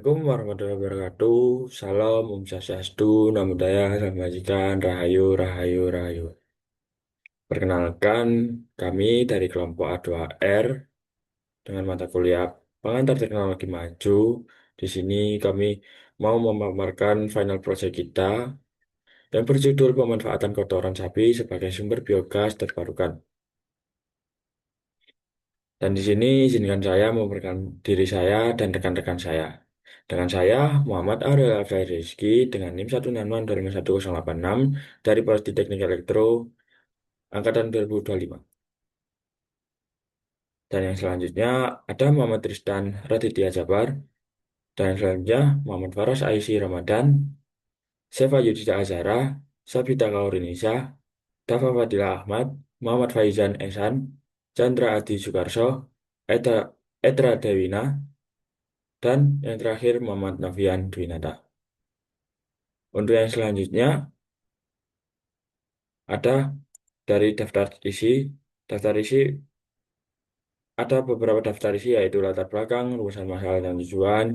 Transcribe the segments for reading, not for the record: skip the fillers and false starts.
Assalamualaikum warahmatullahi wabarakatuh. Salam, Om Swastiastu, Namo Buddhaya, Salam Kebajikan, Rahayu, Rahayu, Rahayu. Perkenalkan, kami dari kelompok A2R dengan mata kuliah Pengantar Teknologi Maju. Di sini kami mau memaparkan final project kita yang berjudul Pemanfaatan Kotoran Sapi sebagai Sumber Biogas Terbarukan. Dan di sini izinkan saya memberikan diri saya dan rekan-rekan saya. Dengan saya, Muhammad Aurel Alfred Rizky, dengan NIM 166 dari Politeknik Elektro, Angkatan 2025. Dan yang selanjutnya ada Muhammad Tristan Raditya Jabar, dan yang selanjutnya Muhammad Faras Aisy Ramadan, Seva Yudhita Azhara, Sabita Kaurinisa, Dafa Fadila Ahmad, Muhammad Faizan Ehsan, Chandra Adi Sukarso, Edra, Edra Dewina, dan yang terakhir Muhammad Novian Dwinata. Untuk yang selanjutnya ada dari daftar isi ada beberapa daftar isi yaitu latar belakang, rumusan masalah dan tujuan,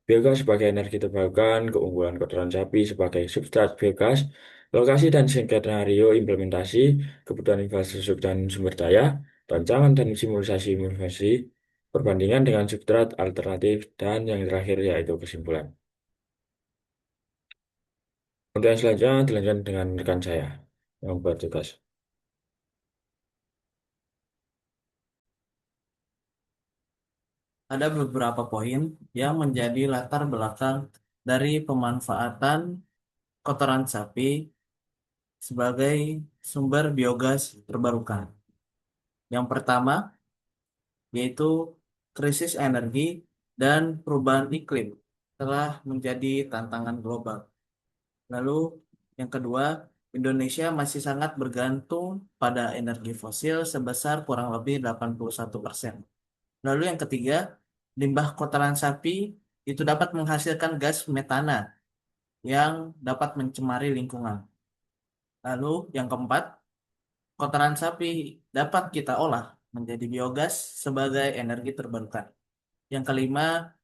biogas sebagai energi terbarukan, keunggulan kotoran sapi sebagai substrat biogas, lokasi dan skenario implementasi, kebutuhan infrastruktur dan sumber daya, rancangan dan simulasi, perbandingan dengan substrat alternatif, dan yang terakhir yaitu kesimpulan. Untuk yang selanjutnya dilanjutkan dengan rekan saya yang bertugas. Ada beberapa poin yang menjadi latar belakang dari pemanfaatan kotoran sapi sebagai sumber biogas terbarukan. Yang pertama yaitu krisis energi dan perubahan iklim telah menjadi tantangan global. Lalu yang kedua, Indonesia masih sangat bergantung pada energi fosil sebesar kurang lebih 81%. Lalu yang ketiga, limbah kotoran sapi itu dapat menghasilkan gas metana yang dapat mencemari lingkungan. Lalu yang keempat, kotoran sapi dapat kita olah menjadi biogas sebagai energi terbarukan. Yang kelima,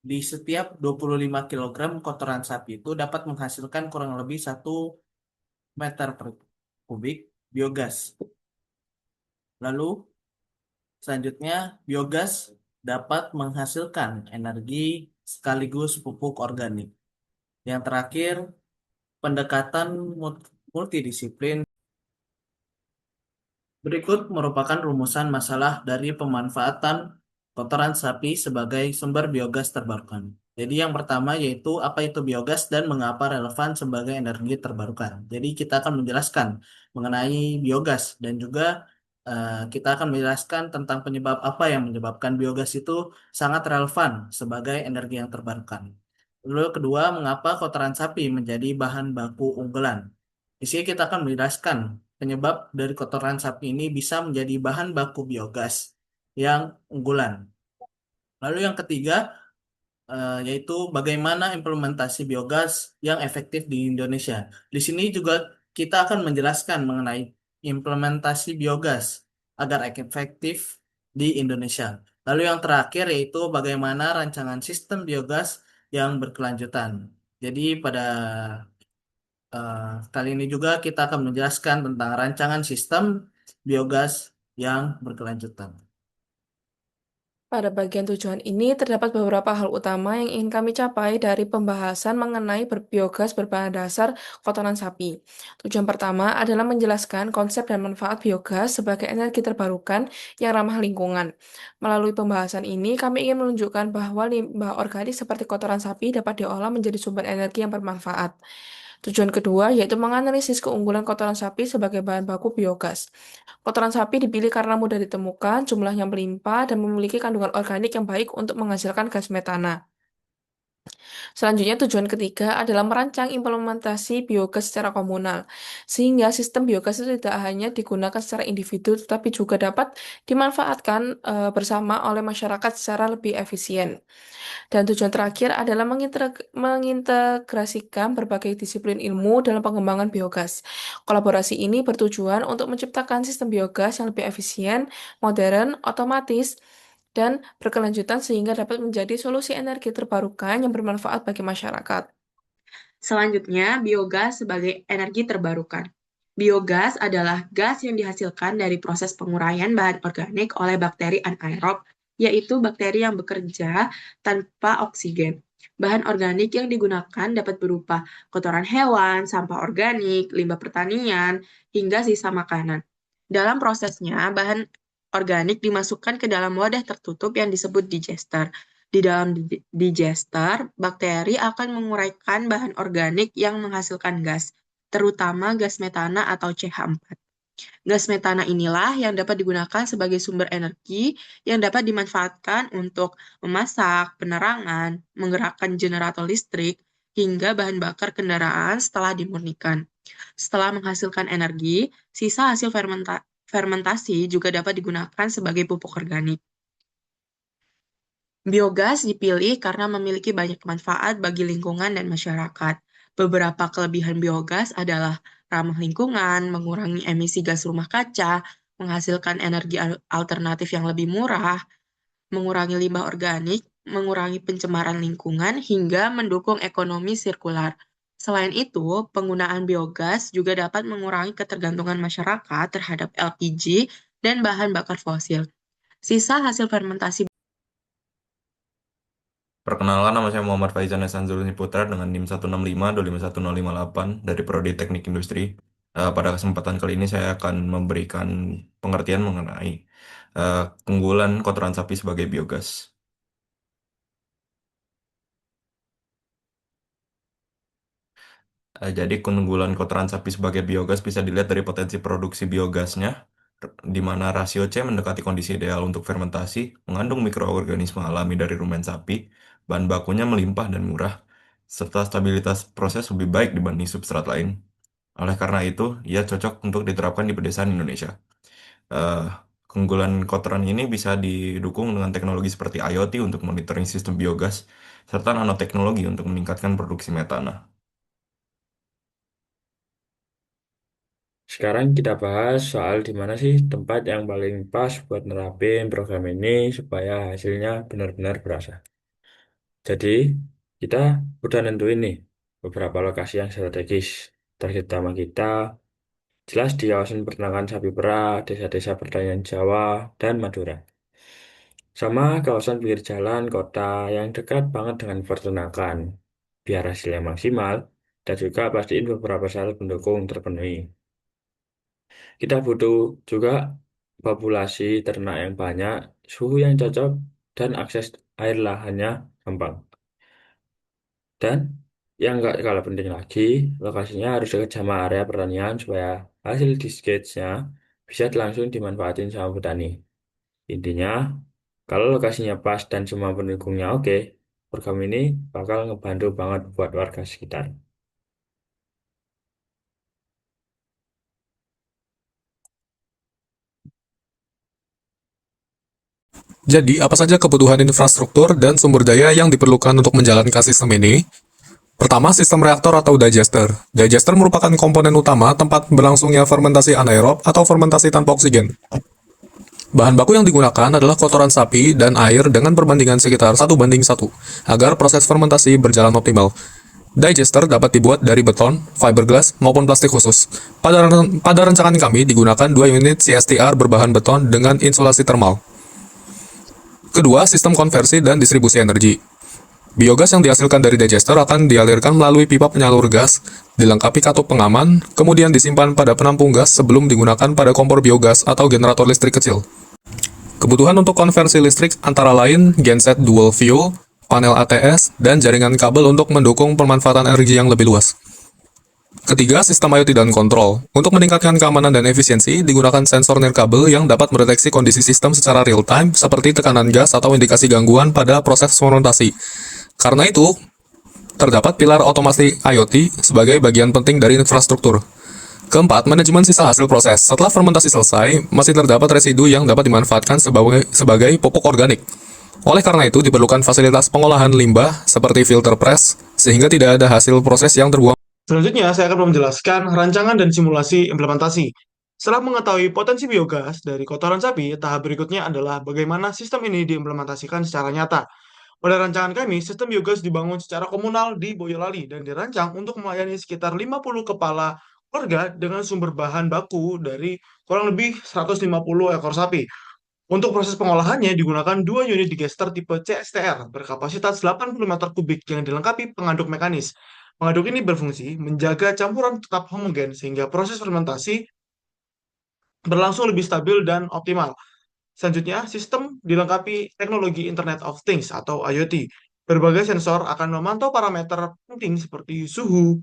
di setiap 25 kilogram kotoran sapi itu dapat menghasilkan kurang lebih 1 meter per kubik biogas. Lalu selanjutnya, biogas dapat menghasilkan energi sekaligus pupuk organik. Yang terakhir, pendekatan multidisiplin berikut merupakan rumusan masalah dari pemanfaatan kotoran sapi sebagai sumber biogas terbarukan. Jadi yang pertama yaitu apa itu biogas dan mengapa relevan sebagai energi terbarukan. Jadi kita akan menjelaskan mengenai biogas dan juga kita akan menjelaskan tentang penyebab apa yang menyebabkan biogas itu sangat relevan sebagai energi yang terbarukan. Lalu kedua, mengapa kotoran sapi menjadi bahan baku unggulan. Di sini kita akan menjelaskan penyebab dari kotoran sapi ini bisa menjadi bahan baku biogas yang unggulan. Lalu yang ketiga, yaitu bagaimana implementasi biogas yang efektif di Indonesia. Di sini juga kita akan menjelaskan mengenai implementasi biogas agar efektif di Indonesia. Lalu yang terakhir yaitu bagaimana rancangan sistem biogas yang berkelanjutan. Jadi pada eh, kali ini juga kita akan menjelaskan tentang rancangan sistem biogas yang berkelanjutan. Pada bagian tujuan ini terdapat beberapa hal utama yang ingin kami capai dari pembahasan mengenai berbiogas berbahan dasar kotoran sapi. Tujuan pertama adalah menjelaskan konsep dan manfaat biogas sebagai energi terbarukan yang ramah lingkungan. Melalui pembahasan ini, kami ingin menunjukkan bahwa limbah organik seperti kotoran sapi dapat diolah menjadi sumber energi yang bermanfaat. Tujuan kedua yaitu menganalisis keunggulan kotoran sapi sebagai bahan baku biogas. Kotoran sapi dipilih karena mudah ditemukan, jumlahnya melimpah, dan memiliki kandungan organik yang baik untuk menghasilkan gas metana. Selanjutnya, tujuan ketiga adalah merancang implementasi biogas secara komunal, sehingga sistem biogas itu tidak hanya digunakan secara individu, tetapi juga dapat dimanfaatkan bersama oleh masyarakat secara lebih efisien. Dan tujuan terakhir adalah mengintegrasikan berbagai disiplin ilmu dalam pengembangan biogas. Kolaborasi ini bertujuan untuk menciptakan sistem biogas yang lebih efisien, modern, otomatis, dan berkelanjutan sehingga dapat menjadi solusi energi terbarukan yang bermanfaat bagi masyarakat. Selanjutnya, biogas sebagai energi terbarukan. Biogas adalah gas yang dihasilkan dari proses penguraian bahan organik oleh bakteri anaerob, yaitu bakteri yang bekerja tanpa oksigen. Bahan organik yang digunakan dapat berupa kotoran hewan, sampah organik, limbah pertanian, hingga sisa makanan. Dalam prosesnya, bahan organik dimasukkan ke dalam wadah tertutup yang disebut digester. Di dalam digester, bakteri akan menguraikan bahan organik yang menghasilkan gas, terutama gas metana atau CH4. Gas metana inilah yang dapat digunakan sebagai sumber energi yang dapat dimanfaatkan untuk memasak, penerangan, menggerakkan generator listrik, hingga bahan bakar kendaraan setelah dimurnikan. Setelah menghasilkan energi, sisa hasil fermentasi juga dapat digunakan sebagai pupuk organik. Biogas dipilih karena memiliki banyak manfaat bagi lingkungan dan masyarakat. Beberapa kelebihan biogas adalah ramah lingkungan, mengurangi emisi gas rumah kaca, menghasilkan energi alternatif yang lebih murah, mengurangi limbah organik, mengurangi pencemaran lingkungan, hingga mendukung ekonomi sirkular. Selain itu, penggunaan biogas juga dapat mengurangi ketergantungan masyarakat terhadap LPG dan bahan bakar fosil. Sisa hasil fermentasi. Perkenalkan, nama saya Muhammad Faizan Esanzul Putra dengan NIM 165251058 dari Prodi Teknik Industri. Pada kesempatan kali ini saya akan memberikan pengertian mengenai keunggulan kotoran sapi sebagai biogas. Jadi keunggulan kotoran sapi sebagai biogas bisa dilihat dari potensi produksi biogasnya, di mana rasio C mendekati kondisi ideal untuk fermentasi, mengandung mikroorganisme alami dari rumen sapi, bahan bakunya melimpah dan murah, serta stabilitas proses lebih baik dibanding substrat lain. Oleh karena itu, ia cocok untuk diterapkan di pedesaan Indonesia. Eh, Keunggulan kotoran ini bisa didukung dengan teknologi seperti IoT untuk monitoring sistem biogas, serta nanoteknologi untuk meningkatkan produksi metana. Sekarang kita bahas soal di mana sih tempat yang paling pas buat nerapin program ini supaya hasilnya benar-benar berasa. Jadi, kita udah nentuin nih beberapa lokasi yang strategis. Target utama kita jelas di kawasan peternakan sapi perah, desa-desa pertanian Jawa, dan Madura. Sama kawasan pinggir jalan kota yang dekat banget dengan peternakan, biar hasilnya maksimal, dan juga pastiin beberapa syarat pendukung terpenuhi. Kita butuh juga populasi ternak yang banyak, suhu yang cocok, dan akses air lahannya gampang. Dan yang nggak kalah penting lagi, lokasinya harus dekat sama area pertanian supaya hasil disketnya bisa langsung dimanfaatin sama petani. Intinya, kalau lokasinya pas dan semua pendukungnya oke, program ini bakal ngebantu banget buat warga sekitar. Jadi, apa saja kebutuhan infrastruktur dan sumber daya yang diperlukan untuk menjalankan sistem ini? Pertama, sistem reaktor atau digester. Digester merupakan komponen utama tempat berlangsungnya fermentasi anaerob atau fermentasi tanpa oksigen. Bahan baku yang digunakan adalah kotoran sapi dan air dengan perbandingan sekitar 1:1, agar proses fermentasi berjalan optimal. Digester dapat dibuat dari beton, fiberglass, maupun plastik khusus. Pada rancangan kami digunakan 2 unit CSTR berbahan beton dengan insulasi termal. Kedua, sistem konversi dan distribusi energi. Biogas yang dihasilkan dari digester akan dialirkan melalui pipa penyalur gas, dilengkapi katup pengaman, kemudian disimpan pada penampung gas sebelum digunakan pada kompor biogas atau generator listrik kecil. Kebutuhan untuk konversi listrik antara lain genset dual fuel, panel ATS, dan jaringan kabel untuk mendukung pemanfaatan energi yang lebih luas. Ketiga, sistem IoT dan kontrol. Untuk meningkatkan keamanan dan efisiensi, digunakan sensor nirkabel yang dapat mendeteksi kondisi sistem secara real-time, seperti tekanan gas atau indikasi gangguan pada proses fermentasi. Karena itu, terdapat pilar otomasi IoT sebagai bagian penting dari infrastruktur. Keempat, manajemen sisa hasil proses. Setelah fermentasi selesai, masih terdapat residu yang dapat dimanfaatkan sebagai pupuk organik. Oleh karena itu, diperlukan fasilitas pengolahan limbah seperti filter press, sehingga tidak ada hasil proses yang terbuang. Selanjutnya, saya akan menjelaskan rancangan dan simulasi implementasi. Setelah mengetahui potensi biogas dari kotoran sapi, tahap berikutnya adalah bagaimana sistem ini diimplementasikan secara nyata. Pada rancangan kami, sistem biogas dibangun secara komunal di Boyolali dan dirancang untuk melayani sekitar 50 kepala keluarga dengan sumber bahan baku dari kurang lebih 150 ekor sapi. Untuk proses pengolahannya digunakan dua unit digester tipe CSTR berkapasitas 80 meter kubik yang dilengkapi pengaduk mekanis. Pengaduk ini berfungsi menjaga campuran tetap homogen sehingga proses fermentasi berlangsung lebih stabil dan optimal. Selanjutnya, sistem dilengkapi teknologi Internet of Things atau IoT. Berbagai sensor akan memantau parameter penting seperti suhu,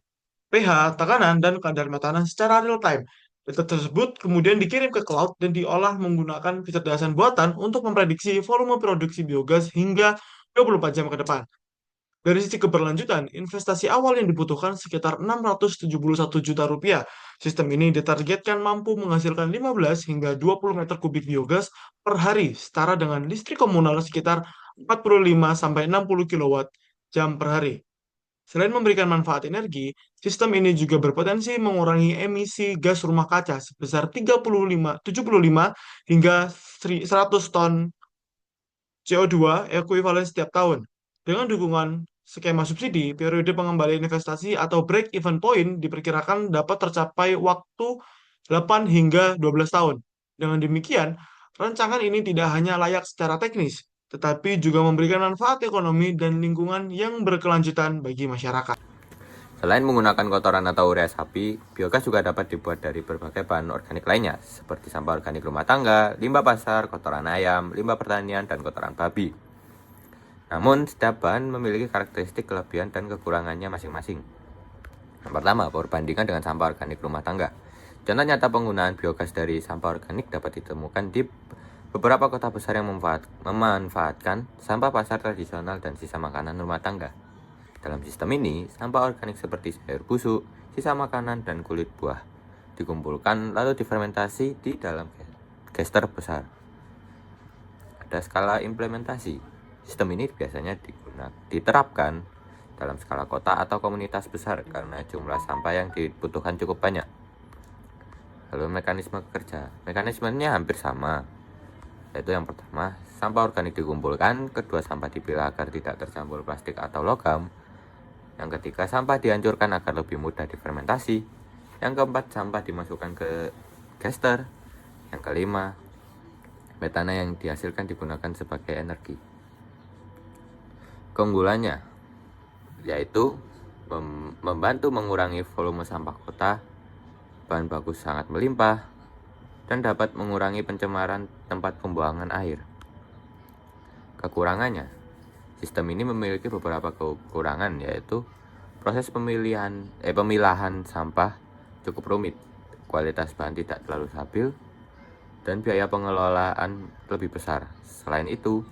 pH, tekanan, dan kadar metana secara real time. Data tersebut kemudian dikirim ke cloud dan diolah menggunakan kecerdasan buatan untuk memprediksi volume produksi biogas hingga 24 jam ke depan. Dari sisi keberlanjutan, investasi awal yang dibutuhkan sekitar 671 juta rupiah. Sistem ini ditargetkan mampu menghasilkan 15 hingga 20 meter kubik biogas per hari, setara dengan listrik komunal sekitar 45 sampai 60 kilowatt jam per hari. Selain memberikan manfaat energi, sistem ini juga berpotensi mengurangi emisi gas rumah kaca sebesar 75 hingga 100 ton CO2 ekuivalen setiap tahun. Dengan dukungan skema subsidi, periode pengembalian investasi atau break-even point diperkirakan dapat tercapai waktu 8 hingga 12 tahun. Dengan demikian, rancangan ini tidak hanya layak secara teknis, tetapi juga memberikan manfaat ekonomi dan lingkungan yang berkelanjutan bagi masyarakat. Selain menggunakan kotoran atau urea sapi, biogas juga dapat dibuat dari berbagai bahan organik lainnya, seperti sampah organik rumah tangga, limbah pasar, kotoran ayam, limbah pertanian, dan kotoran babi. Namun, setiap bahan memiliki karakteristik kelebihan dan kekurangannya masing-masing. Yang pertama, perbandingan dengan sampah organik rumah tangga. Contoh nyata penggunaan biogas dari sampah organik dapat ditemukan di beberapa kota besar yang memanfaatkan sampah pasar tradisional dan sisa makanan rumah tangga. Dalam sistem ini, sampah organik seperti sayur busuk, sisa makanan, dan kulit buah dikumpulkan lalu difermentasi di dalam gester besar. Ada skala implementasi. Sistem ini biasanya diterapkan dalam skala kota atau komunitas besar karena jumlah sampah yang dibutuhkan cukup banyak. Lalu mekanisme kerja. Mekanismenya hampir sama, yaitu yang pertama, sampah organik dikumpulkan, kedua sampah dipilah agar tidak tercampur plastik atau logam. Yang ketiga, sampah dihancurkan agar lebih mudah difermentasi. Yang keempat, sampah dimasukkan ke gester. Yang kelima, metana yang dihasilkan digunakan sebagai energi. Keunggulannya yaitu membantu mengurangi volume sampah kota, bahan baku sangat melimpah, dan dapat mengurangi pencemaran tempat pembuangan air. Kekurangannya, sistem ini memiliki beberapa kekurangan, yaitu proses pemilahan sampah cukup rumit, kualitas bahan tidak terlalu stabil, dan biaya pengelolaan lebih besar. Selain itu,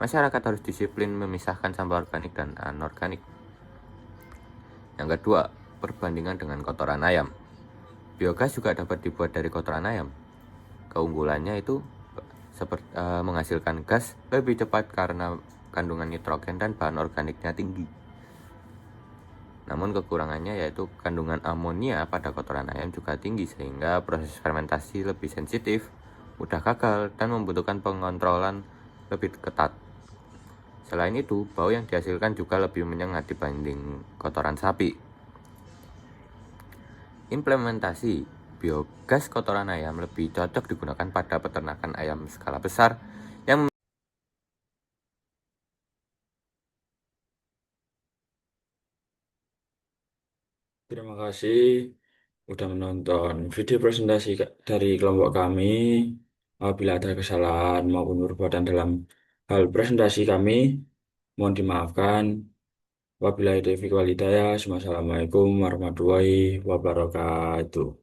masyarakat harus disiplin memisahkan sampah organik dan anorganik. Yang kedua, perbandingan dengan kotoran ayam. Biogas juga dapat dibuat dari kotoran ayam. Keunggulannya itu menghasilkan gas lebih cepat karena kandungan nitrogen dan bahan organiknya tinggi. Namun kekurangannya yaitu kandungan amonia pada kotoran ayam juga tinggi sehingga proses fermentasi lebih sensitif, mudah gagal, dan membutuhkan pengontrolan lebih ketat. Selain itu, bau yang dihasilkan juga lebih menyengat dibanding kotoran sapi. Implementasi biogas kotoran ayam lebih cocok digunakan pada peternakan ayam skala besar yang Terima kasih udah menonton video presentasi dari kelompok kami. Apabila ada kesalahan maupun perbuatan dalam hal presentasi kami, mohon dimaafkan. Wabillahi taufiq wal hidayah. Wassalamualaikum warahmatullahi wabarakatuh.